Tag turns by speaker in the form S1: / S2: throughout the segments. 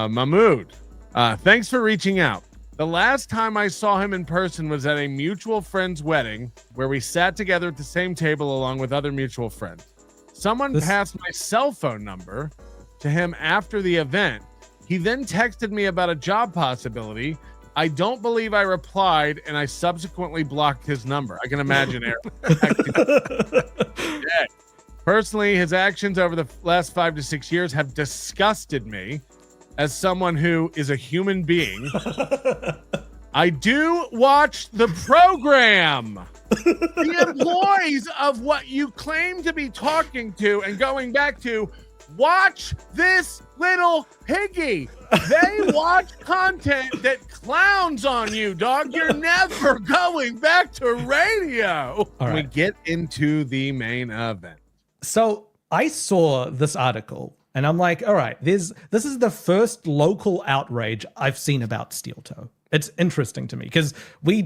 S1: Mahmood, thanks for reaching out. The last time I saw him in person was at a mutual friend's wedding where we sat together at the same table along with other mutual friends. Someone passed my cell phone number to him after the event. He then texted me about a job possibility. I don't believe I replied, and I subsequently blocked his number. I can imagine, Aaron. Yeah. Personally, his actions over the last 5 to 6 years have disgusted me as someone who is a human being. I do watch the program. The employees of what you claim to be talking to and going back to watch this little piggy. They watch content that clowns on you, dog. You're never going back to radio.
S2: All right.
S1: We get into the main event.
S2: So I saw this article and I'm like, all right, this is the first local outrage I've seen about Steel Toe. It's interesting to me because we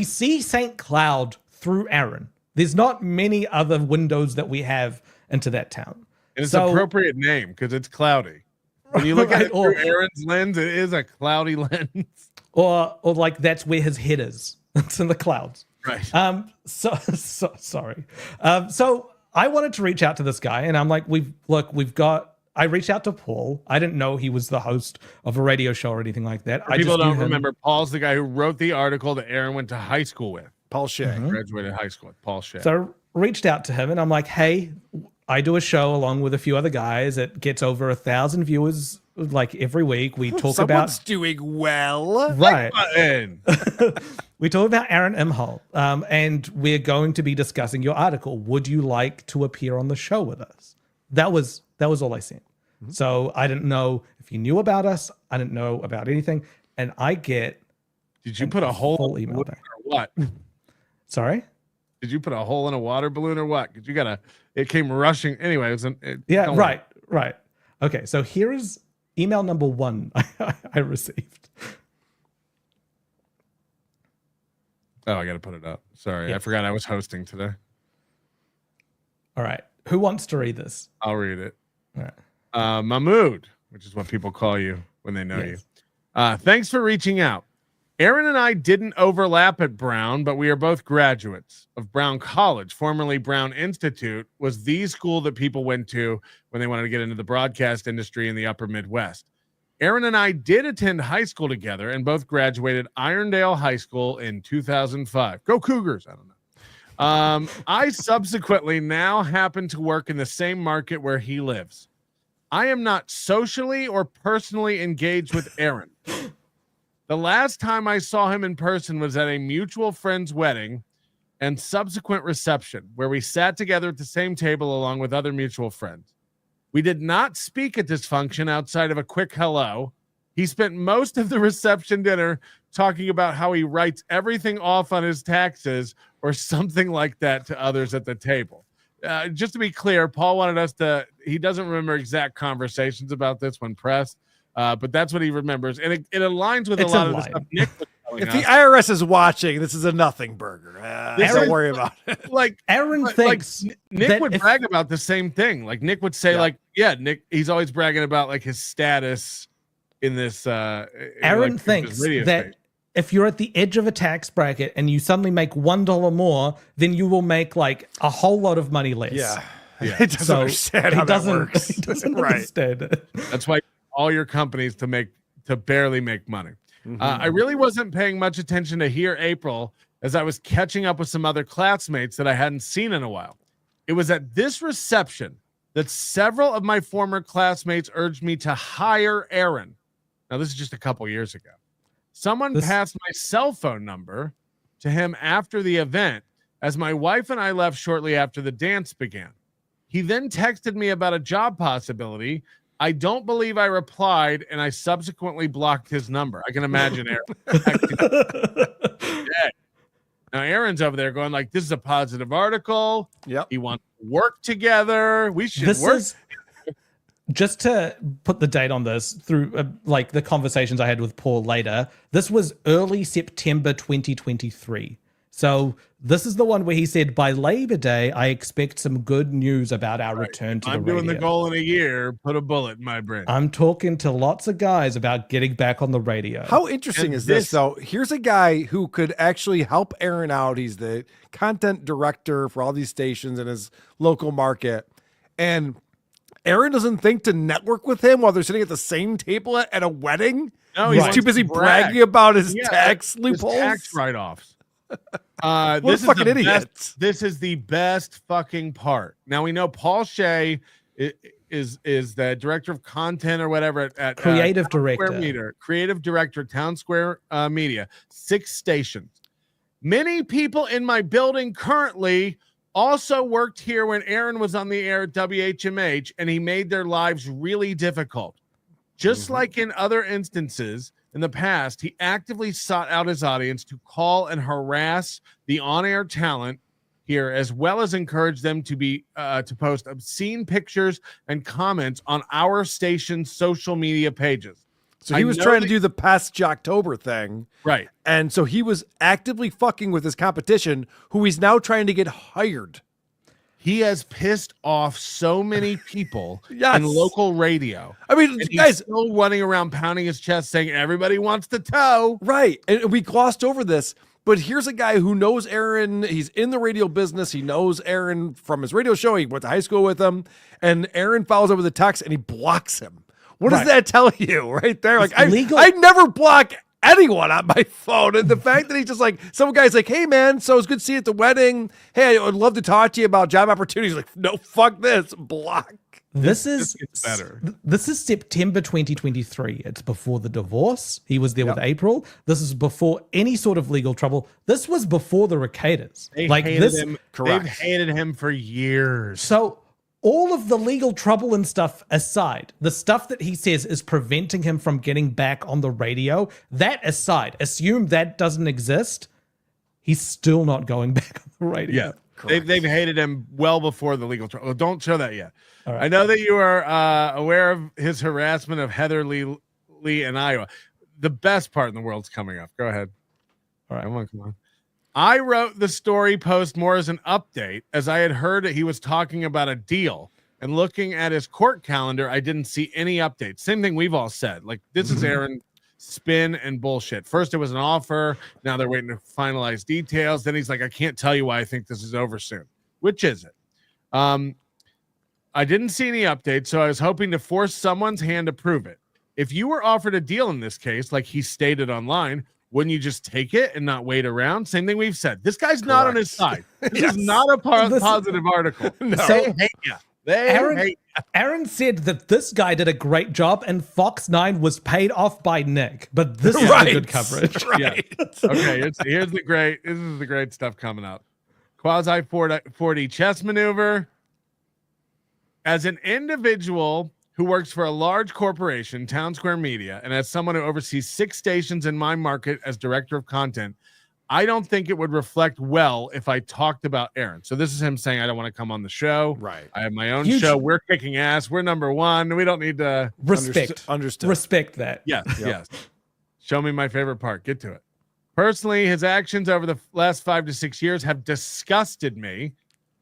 S2: see St. Cloud through Aaron. There's not many other windows that we have into that town.
S1: And it's an appropriate name because it's cloudy. When you look at it through Aaron's lens, it is a cloudy lens.
S2: Or like that's where his head is. It's in the clouds.
S1: Right.
S2: So sorry. So I wanted to reach out to this guy and I'm like, I reached out to Paul. I didn't know he was the host of a radio show or anything like that.
S1: People don't remember, Paul's the guy who wrote the article that Aaron went to high school with.
S3: Paul Shea.
S2: Mm-hmm.
S1: Graduated high school with Paul Shea.
S2: So I reached out to him and I'm like, hey, I do a show along with a few other guys. It gets over 1,000 viewers like every week. We talk
S3: Someone's doing well.
S2: Right.
S1: We
S2: talk about Aaron Imholte, and we're going to be discussing your article. Would you like to appear on the show with us? That was all I said. Mm-hmm. So I didn't know if you knew about us. I didn't know about anything. And I get.
S1: Did you put a hole in
S2: email
S1: or what?
S2: Sorry?
S1: Did you put a hole in a water balloon or what? Because it came rushing. Anyway,
S2: Right. Okay, so here is email number 1 I received.
S1: Oh, I got to put it up. Sorry, I forgot I was hosting today.
S2: All right. Who wants to read this?
S1: I'll read it.
S2: All right.
S1: Mahmood, which is what people call you when they know you. Thanks for reaching out. Aaron and I didn't overlap at Brown, but we are both graduates of Brown College, formerly Brown Institute, was the school that people went to when they wanted to get into the broadcast industry in the upper Midwest. Aaron and I did attend high school together and both graduated Irondale High School in 2005. Go Cougars. I don't know. I subsequently now happen to work in the same market where he lives. I am not socially or personally engaged with Aaron. The last time I saw him in person was at a mutual friend's wedding and subsequent reception where we sat together at the same table along with other mutual friends. We did not speak at this function outside of a quick hello. He spent most of the reception dinner talking about how he writes everything off on his taxes or something like that to others at the table. Just to be clear, Paul wanted us to, he doesn't remember exact conversations about this when pressed. But that's what he remembers, and it aligns with a lot of the stuff Nick was telling
S3: us.
S1: If
S3: the IRS is watching, this is a nothing burger. Don't worry about it.
S1: Like
S2: Aaron thinks
S1: Nick would brag about the same thing. Like Nick would say, Nick, he's always bragging about like his status in this.
S2: Aaron thinks that if you're at the edge of a tax bracket and you suddenly make $1 more, then you will make like a whole lot of money less.
S3: Yeah.
S1: He
S3: doesn't understand how that works.
S2: He doesn't understand it.
S1: That's why all your companies to barely make money. Mm-hmm. I really wasn't paying much attention to Here April as I was catching up with some other classmates that I hadn't seen in a while. It was at this reception that several of my former classmates urged me to hire Aaron. Now, this is just a couple years ago. Someone passed my cell phone number to him after the event as my wife and I left shortly after the dance began. He then texted me about a job possibility. I don't believe I replied, and I subsequently blocked his number. I can imagine Aaron. Now, Aaron's over there going like, this is a positive article.
S3: Yep.
S1: He wants to work together. We should work.
S2: Just to put the date on this through like the conversations I had with Paul later, this was early September 2023. So This is the one where he said, by Labor Day, I expect some good news about our return to the radio.
S1: I'm doing the goal in a year. Put a bullet in my brain.
S2: I'm talking to lots of guys about getting back on the radio.
S3: How interesting is this, though? Here's a guy who could actually help Aaron out. He's the content director for all these stations in his local market. And Aaron doesn't think to network with him while they're sitting at the same table at a wedding.
S1: No,
S3: he's too busy bragging about his tax loopholes.
S1: Tax write-offs.
S3: What fucking idiots.
S1: This is the best fucking part. Now we know Paul Shea is the director of content or whatever at
S2: creative
S1: creative director at Town Square Media, 6 stations. Many people in my building currently also worked here when Aaron was on the air at WHMH, and he made their lives really difficult. Just like in other instances in the past, he actively sought out his audience to call and harass the on-air talent here, as well as encourage them to be to post obscene pictures and comments on our station's social media pages.
S3: So he was trying to do the past Jocktober thing.
S1: Right.
S3: And so he was actively fucking with his competition, who he's now trying to get hired.
S1: He has pissed off so many people in local radio.
S3: I mean, guys,
S1: still running around pounding his chest saying everybody wants to tow.
S3: Right. And we glossed over this, but here's a guy who knows Aaron. He's in the radio business. He knows Aaron from his radio show. He went to high school with him. And Aaron follows up with a text and he blocks him. What does that tell you right there? Like, I never block anyone on my phone. And the fact that he's just like, some guy's like, hey man, so it's good to see you at the wedding. Hey, I would love to talk to you about job opportunities. Like, no, fuck this. Block.
S2: This is
S1: better.
S2: This is September 2023. It's before the divorce. He was there with April. This is before any sort of legal trouble. This was before the Ricadas.
S1: They hated him. Correct. They've hated him for years.
S2: So all of the legal trouble and stuff aside, the stuff that he says is preventing him from getting back on the radio, that aside, assume that doesn't exist, he's still not going back on the radio.
S1: Yeah, they've hated him well before the legal trouble. Don't show that yet. Right. I know that you are aware of his harassment of Heather Lee in Iowa. The best part in the world's coming up. Go ahead. All right, come on. I wrote the story post more as an update, as I had heard that he was talking about a deal, and looking at his court calendar, I didn't see any updates. Same thing we've all said. Like, this is Aaron spin and bullshit. First it was an offer. Now they're waiting to finalize details. Then he's like, I can't tell you why I think this is over soon. Which is it? I didn't see any updates, so I was hoping to force someone's hand to prove it. If you were offered a deal in this case, like he stated online, wouldn't you just take it and not wait around? Same thing we've said. This guy's not on his side. This is not a positive article.
S2: No.
S1: They hate you.
S2: Aaron said that this guy did a great job and Fox 9 was paid off by Nick, but this is the good coverage.
S3: Right.
S1: Yeah. Okay, this is the great stuff coming up. Quasi 40 chess maneuver. As an individual who works for a large corporation, Town Square Media, and as someone who oversees 6 stations in my market as director of content, I don't think it would reflect well if I talked about Aaron. So this is him saying, I don't want to come on the show.
S3: Right.
S1: I have my own show. We're kicking ass. We're number 1. We don't need to
S3: understood.
S2: Respect that.
S1: Yes. Yes. Show me my favorite part. Get to it. Personally, his actions over the last 5 to 6 years have disgusted me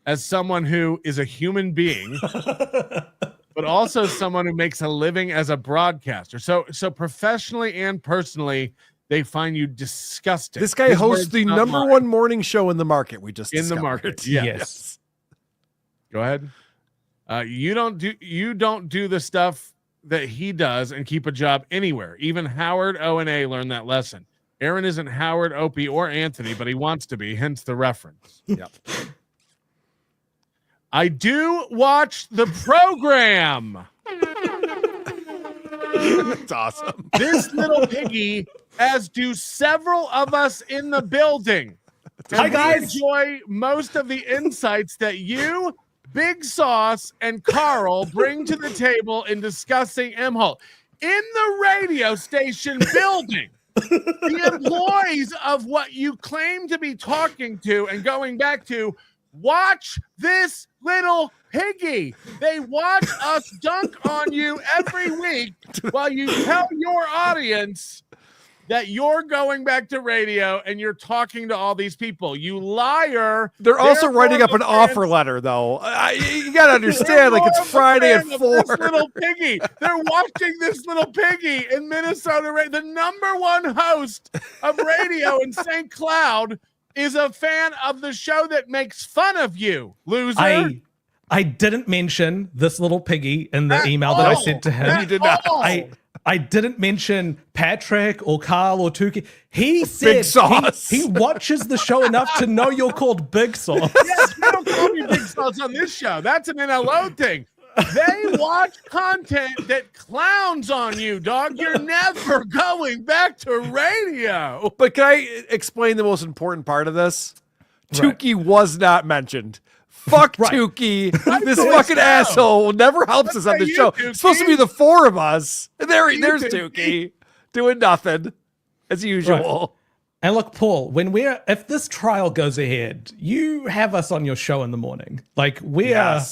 S1: as someone who is a human being, but also someone who makes a living as a broadcaster. So professionally and personally, they find you disgusting.
S3: This guy hosts the number 1 morning show in the market. We just
S1: in the market. Yes. Go ahead. You don't do the stuff that he does and keep a job anywhere. Even Howard O&A learned that lesson. Aaron isn't Howard, Opie, or Anthony, but he wants to be, hence the reference.
S3: Yep.
S1: I do watch the program.
S3: That's awesome.
S1: This little piggy, as do several of us in the building.
S2: Hi, guys.
S1: Enjoy most of the insights that you, Big Sauce, and Carl bring to the table in discussing Imholte. In the radio station building, the employees of what you claim to be talking to and going back to watch this little piggy. They watch us dunk on you every week while you tell your audience that you're going back to radio and you're talking to all these people. You liar.
S3: They're also writing up
S1: more
S3: an
S1: of a fan-
S3: offer letter, though. You got to
S1: they're
S3: understand, like,
S1: more
S3: it's
S1: of a
S3: Friday at
S1: fan of
S3: 4.
S1: This little piggy. They're watching this little piggy in Minnesota. The number one host of radio in St. Cloud is a fan of the show that makes fun of you, loser.
S2: I didn't mention this little piggy in the email that I sent to him.
S3: You did not.
S2: I didn't mention Patrick or Carl or Tukey. He said
S3: Big Sauce.
S2: he watches the show enough to know you're called Big Sauce.
S1: Yes, we don't call me Big Sauce on this show. That's an NLO thing. They watch content that clowns on you, dog. You're never going back to radio.
S3: But can I explain the most important part of this?
S2: Right.
S3: Tukey was not mentioned. Fuck
S2: Right.
S3: Tukey. This
S1: so.
S3: fucking asshole never helps us on the
S1: you,
S3: show.
S1: Tukey.
S3: It's supposed to be the 4 of us. And there's
S1: Tukey.
S3: Tukey doing nothing as usual.
S2: And look, Paul, if this trial goes ahead, you have us on your show in the morning. Like we're
S3: Yeah,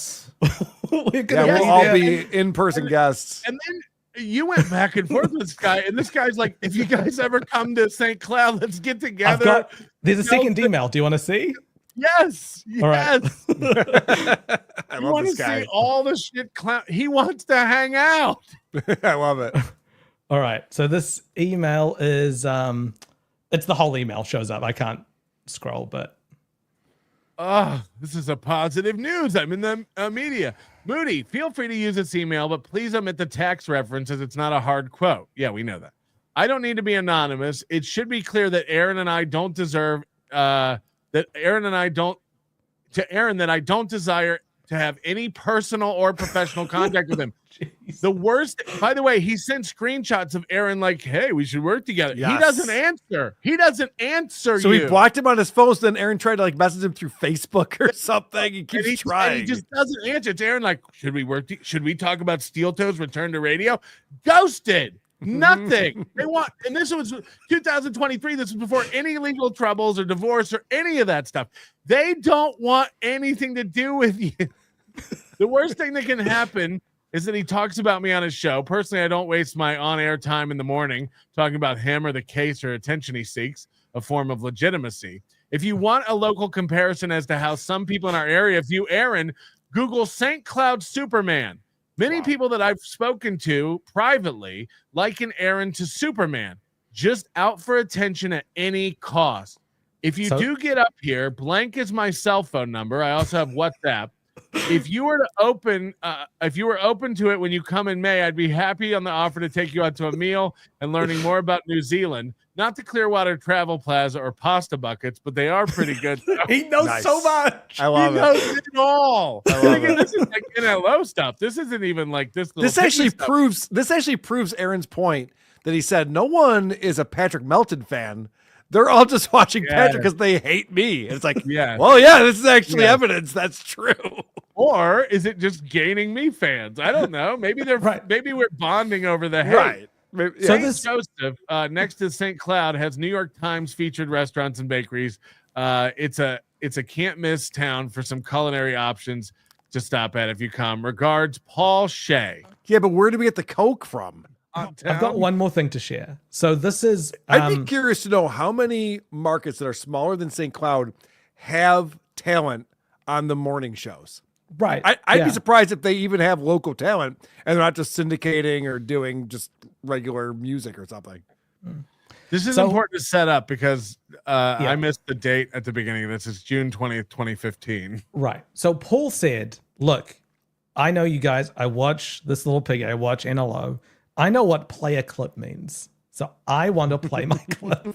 S2: gonna
S3: we'll
S2: be
S3: all
S2: there.
S3: be in-person guests.
S1: And then you went back and forth with this guy, and this guy's like, if you guys ever come to St. Cloud, let's get together.
S2: There's a second email. Do you want to see?
S1: Yes.
S2: All right.
S3: I
S1: You
S3: love
S1: want
S3: this
S1: to
S3: guy.
S1: see all the shit clown. He wants to hang out.
S3: I love it.
S2: All right. So this email is it's the whole email shows up. I can't scroll, but
S1: Oh, this is a positive news. I'm in the media. Moody, feel free to use this email, but please omit the tax reference as it's not a hard quote. Yeah, we know that. I don't need to be anonymous. It should be clear that Aaron and I don't deserve that I don't desire to have any personal or professional contact with him. The worst, by the way, he sent screenshots of Aaron like, hey, we should work together.
S3: Yes.
S1: He doesn't answer. He doesn't answer
S3: So
S1: you.
S3: he blocked him on his phone. So then Aaron tried to like message him through Facebook or something. He
S1: And
S3: keeps trying.
S1: and he just doesn't answer. It's Aaron like, should we work? Should we talk about Steel Toes return to radio? Ghosted. Nothing. They want, and this was 2023. This was before any legal troubles or divorce or any of that stuff. They don't want anything to do with you. The worst thing that can happen is that he talks about me on his show. Personally, I don't waste my on-air time in the morning talking about him or the case or attention he seeks, a form of legitimacy. If you want a local comparison as to how some people in our area view Aaron, Google St. Cloud Superman. Many people that I've spoken to privately liken Aaron to Superman, just out for attention at any cost. If you do get up here, blank is my cell phone number. I also have WhatsApp. If you were open to it when you come in May, I'd be happy on the offer to take you out to a meal and learning more about New Zealand. Not the Clearwater Travel Plaza or pasta buckets, but they are pretty good.
S2: he knows so much.
S3: I love
S1: He
S3: it.
S1: knows it all.
S3: I love
S1: Again,
S3: it.
S1: this is like NLO stuff. This isn't even like this.
S3: This actually proves Aaron's point that he said no one is a Patrick Melton fan. They're all just watching Patrick because they hate me. And it's like, well, yeah, this is actually evidence that's true.
S1: Or is it just gaining me fans? I don't know. Maybe they're maybe we're bonding over the hate.
S3: Right.
S2: So
S1: St. Joseph, next to St. Cloud, has New York Times featured restaurants and bakeries. It's a can't miss town for some culinary options to stop at if you come. Regards, Paul Shea.
S3: Yeah, but where do we get the Coke from?
S2: I've got one more thing to share. So this is
S3: I'd be curious to know how many markets that are smaller than St. Cloud have talent on the morning shows.
S2: right.
S3: I'd be surprised if they even have local talent and they're not just syndicating or doing just regular music or something.
S1: This is important to set up because I missed the date at the beginning of this. It's June 20th, 2015.
S2: Right. So Paul said, look, I know you guys, I watch this little piggy, I watch NLO. I know what play a clip means. So I want to play my clip.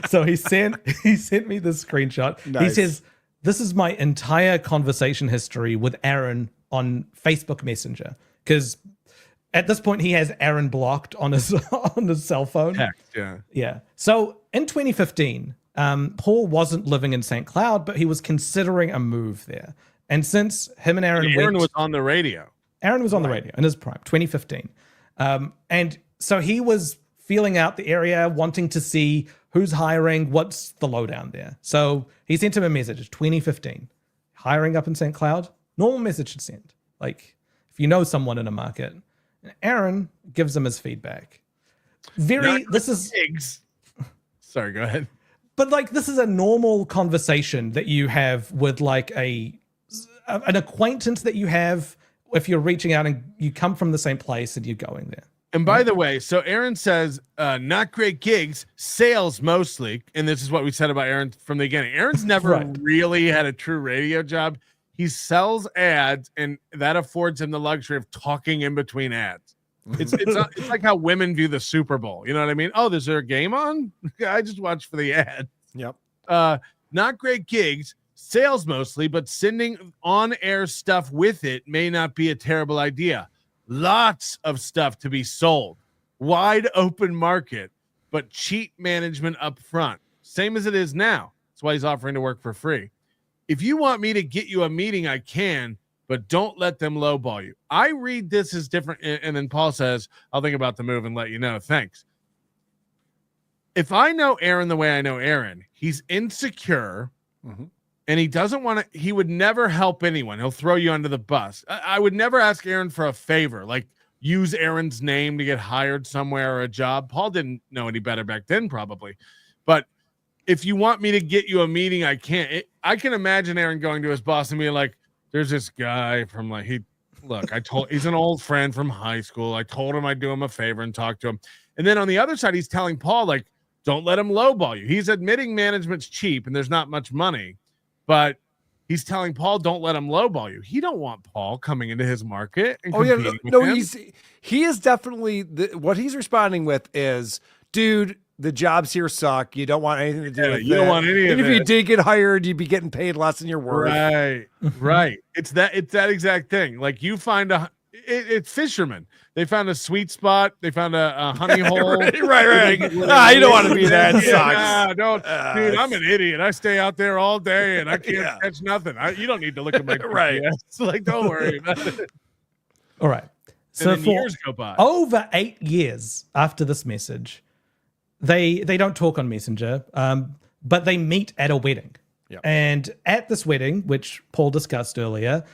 S2: So he sent me this screenshot.
S3: Nice.
S2: He says, this is my entire conversation history with Aaron on Facebook Messenger. Because at this point he has Aaron blocked on his cell phone.
S1: Heck,
S2: Yeah. So in 2015, Paul wasn't living in St. Cloud, but he was considering a move there. And since him and Aaron
S1: was on the radio.
S2: Aaron was on the radio in his prime, 2015. And so he was feeling out the area, wanting to see who's hiring, what's the lowdown there. So he sent him a message, 2015. Hiring up in St. Cloud, normal message to send. Like, if you know someone in a market. And Aaron gives him his feedback. This is
S1: Pigs. Sorry, go ahead.
S2: But like, this is a normal conversation that you have with like an acquaintance that you have if you're reaching out and you come from the same place and you're going there.
S1: And by the way, so Aaron says, not great gigs, sales mostly. And this is what we said about Aaron from the beginning. Aaron's never really had a true radio job. He sells ads, and that affords him the luxury of talking in between ads. It's like how women view the Super Bowl. You know what I mean? Oh, is there a game on? I just watch for the ad.
S3: Yep.
S1: Not great gigs, sales mostly, but sending on-air stuff with it may not be a terrible idea. Lots of stuff to be sold. Wide open market, but cheap management up front. Same as it is now. That's why he's offering to work for free. If you want me to get you a meeting, I can, but don't let them lowball you. I read this as different. And then Paul says, I'll think about the move and let you know. Thanks. If I know Aaron the way I know Aaron, he's insecure. Mm-hmm. And he doesn't want to, he would never help anyone. He'll throw you under the bus. I would never ask Aaron for a favor, like use Aaron's name to get hired somewhere or a job. Paul didn't know any better back then, probably. But if you want me to get you a meeting, I can't. I can imagine Aaron going to his boss and being like, there's this guy from like, he's an old friend from high school. I told him I'd do him a favor and talk to him. And then on the other side, he's telling Paul, like, don't let him lowball you. He's admitting management's cheap and there's not much money. But he's telling Paul, don't let him lowball you. He don't want Paul coming into his market. And
S3: he is definitely what he's responding with is, dude, the jobs here suck. You don't want anything to do with it.
S1: You don't want any of it.
S3: And if you did get hired, you'd be getting paid less than you're worth.
S1: Right. It's that exact thing. Like you find it's fishermen. They found a sweet spot. They found a honey hole.
S3: right. You don't want to be that. It sucks.
S1: Dude, I'm an idiot. I stay out there all day and I can't catch nothing. You don't need to look at my GPS. Like, don't worry about it.
S2: All right. So for
S1: years go by.
S2: Over 8 years after this message, they don't talk on Messenger, but they meet at a wedding.
S3: Yep.
S2: And at this wedding, which Paul discussed earlier,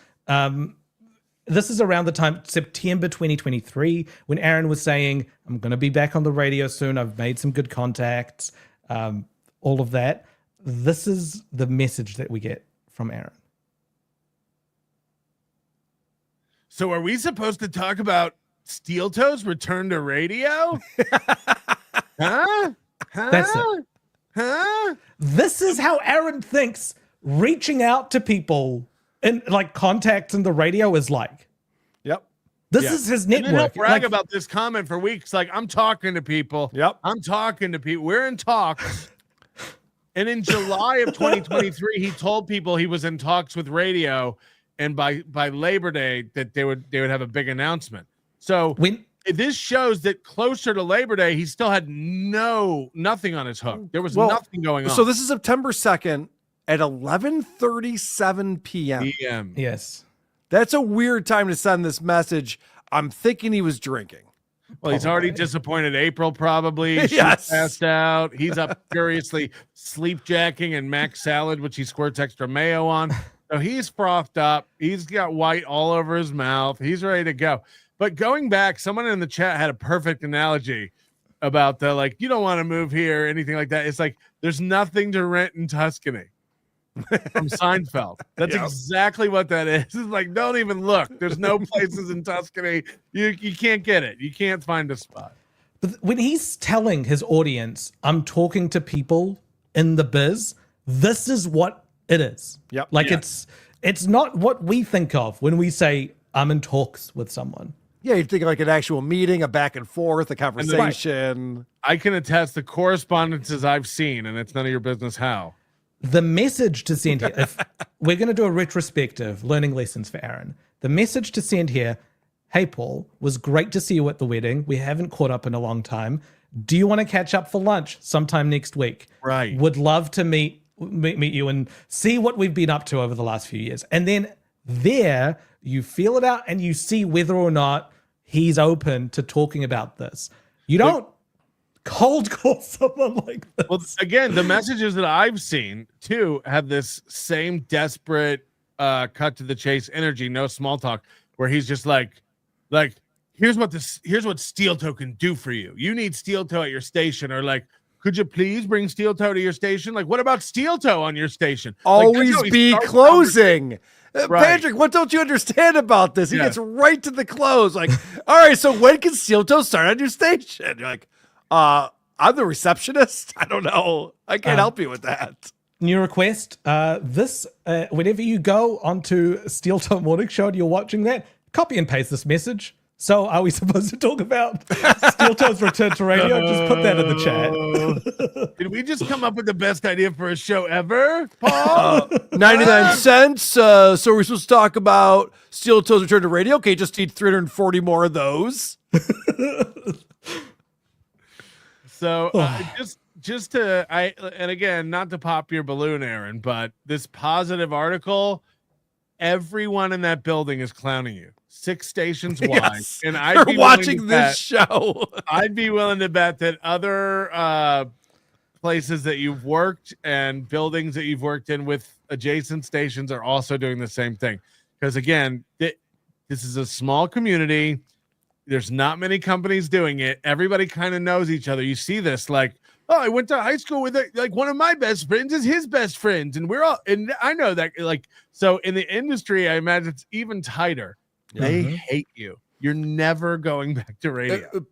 S2: this is around the time, September 2023, when Aaron was saying, I'm going to be back on the radio soon. I've made some good contacts, all of that. This is the message that we get from Aaron.
S1: So are we supposed to talk about Steel Toes return to radio? Huh?
S2: That's it.
S1: Huh?
S2: This is how Aaron thinks reaching out to people and like contacts in the radio is like.
S3: Yep.
S2: This is his network.
S1: And then he'll brag about this comment for weeks. Like, I'm talking to people.
S3: Yep.
S1: I'm talking to people. We're in talks. And in July of 2023, he told people he was in talks with radio, and by Labor Day that they would have a big announcement. So this shows that closer to Labor Day, he still had nothing on his hook. There was nothing going on.
S3: So this is September 2nd at 11:37 p.m.
S2: Yes.
S3: That's a weird time to send this message. I'm thinking he was drinking.
S1: Well, he's already disappointed April, probably. She's
S3: Yes.
S1: passed out. He's up furiously sleepjacking and mac salad, which he squirts extra mayo on. So he's frothed up. He's got white all over his mouth. He's ready to go. But going back, someone in the chat had a perfect analogy about the, like, you don't want to move here, anything like that. It's like, there's nothing to rent in Tuscany from Seinfeld. That's exactly what that is. It's like, don't even look. There's no places in Tuscany. You can't get it. You can't find a spot.
S2: But when he's telling his audience, I'm talking to people in the biz, this is what it is.
S3: Yep.
S2: Like it's not what we think of when we say I'm in talks with someone.
S3: Yeah, you think like an actual meeting, a back and forth, a conversation.
S1: I can attest the correspondences I've seen, and it's none of your business how.
S2: The message to send here, if we're going to do a retrospective learning lessons for Aaron, the message to send here, hey, Paul, was great to see you at the wedding. We haven't caught up in a long time. Do you want to catch up for lunch sometime next week?
S1: Right.
S2: Would love to meet you and see what we've been up to over the last few years. And then there you feel it out and you see whether or not he's open to talking about this. You don't cold call someone like this.
S1: Well, again, the messages that I've seen too have this same desperate cut to the chase energy, no small talk, where he's just like here's what Steel Toe can do for you. You need Steel Toe at your station, or like, could you please bring Steel Toe to your station? Like, what about Steel Toe on your station?
S3: Always be closing.
S1: Right.
S3: Patrick, what don't you understand about this? He
S1: Yeah.
S3: gets right to the close. Like, all right, so when can Steel Toe start on your station? You're like, I'm the receptionist. I don't know. I can't help you with that.
S2: New request. Whenever you go onto Steel Toe Morning Show and you're watching that, copy and paste this message. So are we supposed to talk about Steel Toe's return to radio? Just put that in the chat.
S1: Did we just come up with the best idea for a show ever, Paul?
S3: 99 cents. So we're supposed to talk about Steel Toe's return to radio. Okay, just need 340 more of those.
S1: So and again, not to pop your balloon, Aaron, but this positive article, everyone in that building is clowning you. 6 stations wide.
S3: Yes,
S1: And I'd be
S3: watching this show.
S1: I'd be willing to bet that other places that you've worked and buildings that you've worked in with adjacent stations are also doing the same thing. Because again, this is a small community. There's not many companies doing it. Everybody kind of knows each other. You see this, like, oh, I went to high school with like one of my best friends is his best friends, and we're all, and I know that, like, so in the industry, I imagine it's even tighter. They hate you. You're never going back to radio.